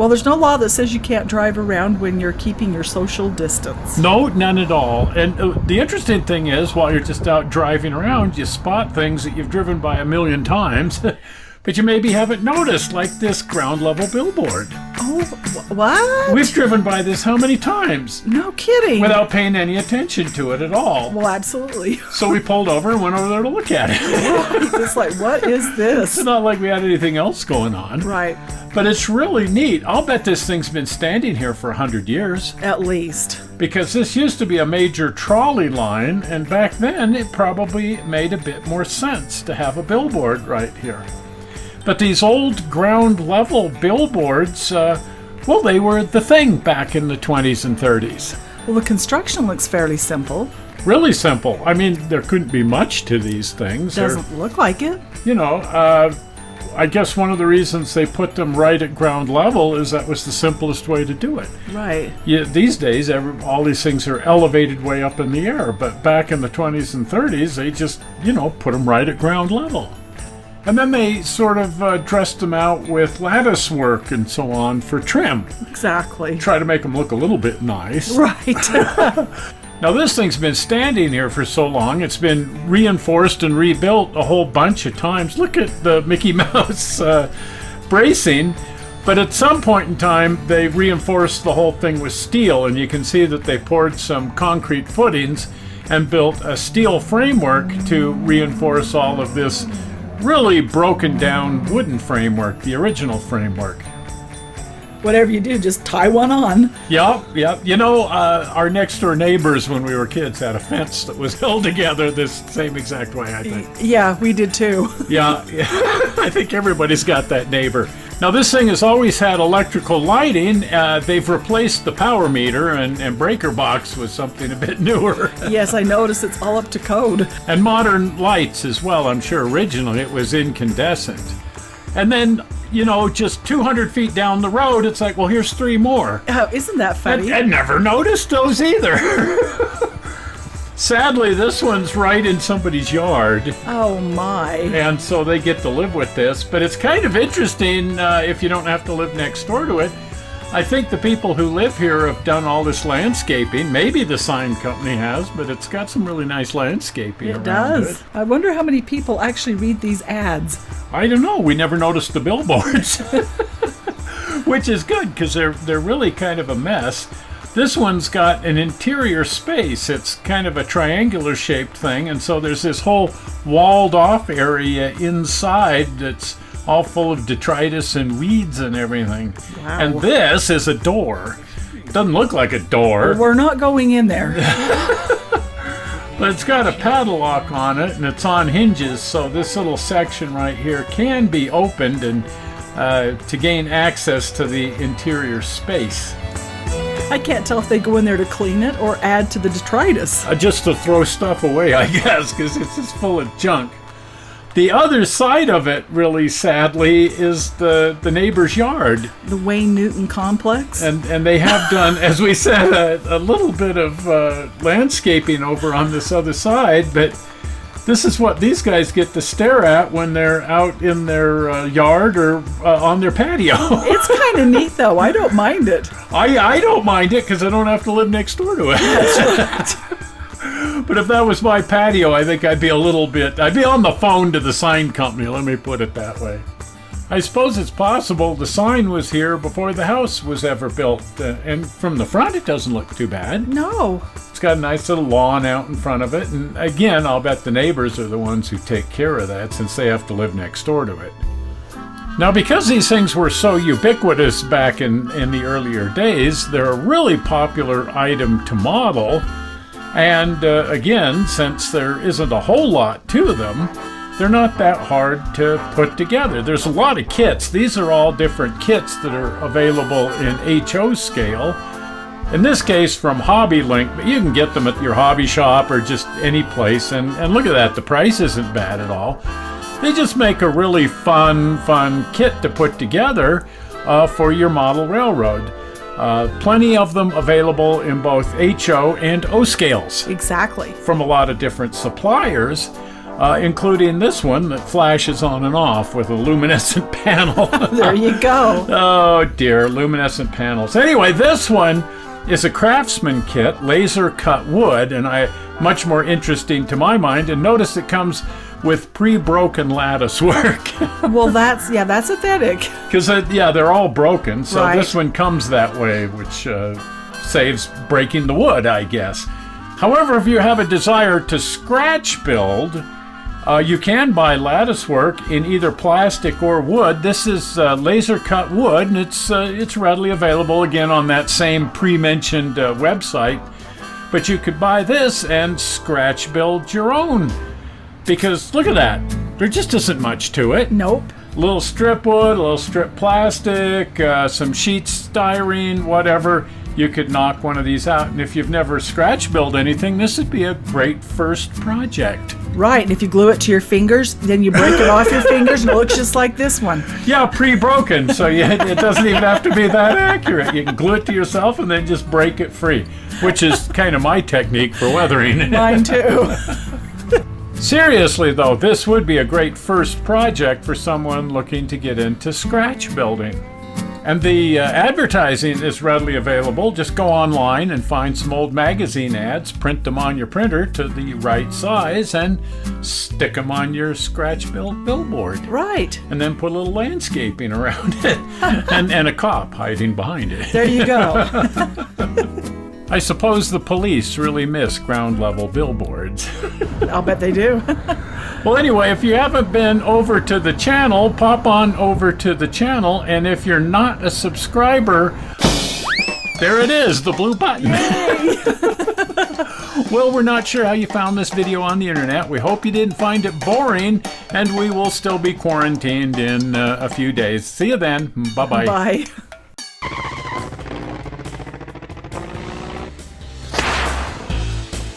Well, there's no law that says you can't drive around when you're keeping your social distance. No, none at all. And the interesting thing is, while you're just out driving around, you spot things that you've driven by a million times, but you maybe haven't noticed, like this ground level billboard. Oh, what? We've driven by this how many times? No kidding. Without paying any attention to it at all. Well, absolutely. So we pulled over and went over there to look at it. It's like, what is this? It's not like we had anything else going on. Right. But it's really neat. I'll bet this thing's been standing here for 100 years. At least. Because this used to be a major trolley line, and back then it probably made a bit more sense to have a billboard right here. But these old ground level billboards, well, they were the thing back in the 20s and 30s. Well, the construction looks fairly simple. Really simple. I mean, there couldn't be much to these things. Doesn't look like it. You know, I guess one of the reasons they put them right at ground level is that was the simplest way to do it. Right. Yeah, these days, all these things are elevated way up in the air, but back in the 20s and 30s, they just, you know, put them right at ground level. And then they sort of dressed them out with lattice work and so on for trim. Exactly. Try to make them look a little bit nice. Right. Now this thing's been standing here for so long, it's been reinforced and rebuilt a whole bunch of times. Look at the Mickey Mouse bracing. But at some point in time, they reinforced the whole thing with steel, and you can see that they poured some concrete footings and built a steel framework to reinforce all of this really broken down wooden framework, the original framework. Whatever you do, just tie one on. Yep. You know, our next door neighbors when we were kids had a fence that was held together this same exact way, I think. Yeah, we did too. Yeah. I think everybody's got that neighbor. Now this thing has always had electrical lighting. They've replaced the power meter and breaker box with something a bit newer. Yes, I noticed it's all up to code. And modern lights as well. I'm sure originally it was incandescent. And then, you know, just 200 feet down the road, it's like, well, here's 3 more. Isn't that funny? I never noticed those either. Sadly, this one's right in somebody's yard. Oh, my. And so they get to live with this. But it's kind of interesting if you don't have to live next door to it. I think the people who live here have done all this landscaping. Maybe the sign company has, but it's got some really nice landscaping around it. Does. I wonder how many people actually read these ads. I don't know. We never noticed the billboards. Which is good, because they're really kind of a mess. This one's got an interior space. It's kind of a triangular shaped thing, and so there's this whole walled off area inside that's all full of detritus and weeds and everything. Wow. And this is a door. Doesn't look like a door. Well, we're not going in there. But it's got a padlock on it, and it's on hinges, so this little section right here can be opened and to gain access to the interior space. I can't tell if they go in there to clean it or add to the detritus. Just to throw stuff away, I guess, because it's just full of junk. The other side of it, really sadly, is the neighbor's yard. The Wayne Newton complex. And they have done, as we said, a little bit of landscaping over on this other side, but this is what these guys get to stare at when they're out in their yard or on their patio. It's kind of neat, though. I don't mind it. I don't mind it because I don't have to live next door to it. That's right. But if that was my patio, I think I'd be on the phone to the sign company, let me put it that way. I suppose it's possible the sign was here before the house was ever built. And from the front, it doesn't look too bad. No. It's got a nice little lawn out in front of it. And again, I'll bet the neighbors are the ones who take care of that since they have to live next door to it. Now, because these things were so ubiquitous back in the earlier days, they're a really popular item to model. And again, since there isn't a whole lot to them, they're not that hard to put together. There's a lot of kits. These are all different kits that are available in HO scale. In this case, from Hobby Link, but you can get them at your hobby shop or just any place. And look at that, the price isn't bad at all. They just make a really fun kit to put together for your model railroad. Plenty of them available in both HO and O scales. Exactly. From a lot of different suppliers. including this one that flashes on and off with a luminescent panel. There you go. Oh dear, luminescent panels. Anyway, this one is a craftsman kit, laser cut wood, and much more interesting to my mind. And notice it comes with pre-broken lattice work. Well, that's aesthetic. Because they're all broken, so Right. this one comes that way, which saves breaking the wood, I guess. However, if you have a desire to scratch build, you can buy lattice work in either plastic or wood. This is laser cut wood, and it's readily available again on that same pre-mentioned website. But you could buy this and scratch build your own. Because look at that, there just isn't much to it. Nope. A little strip wood, a little strip plastic, some sheets, styrene, whatever. You could knock one of these out, and if you've never scratch built anything, this would be a great first project. Right, and if you glue it to your fingers, then you break it off your fingers and it looks just like this one. Yeah, pre-broken, so it doesn't even have to be that accurate. You can glue it to yourself and then just break it free, which is kind of my technique for weathering. Mine too. Seriously though, this would be a great first project for someone looking to get into scratch building. And the advertising is readily available. Just go online and find some old magazine ads, print them on your printer to the right size, and stick them on your scratch build billboard. Right. And then put a little landscaping around it and a cop hiding behind it. There you go. I suppose the police really miss ground level billboards. I'll bet they do. Well, anyway, if you haven't been over to the channel, pop on over to the channel. And if you're not a subscriber, there it is, the blue button. Well, we're not sure how you found this video on the internet. We hope you didn't find it boring, and we will still be quarantined in a few days. See you then. Bye-bye. Bye.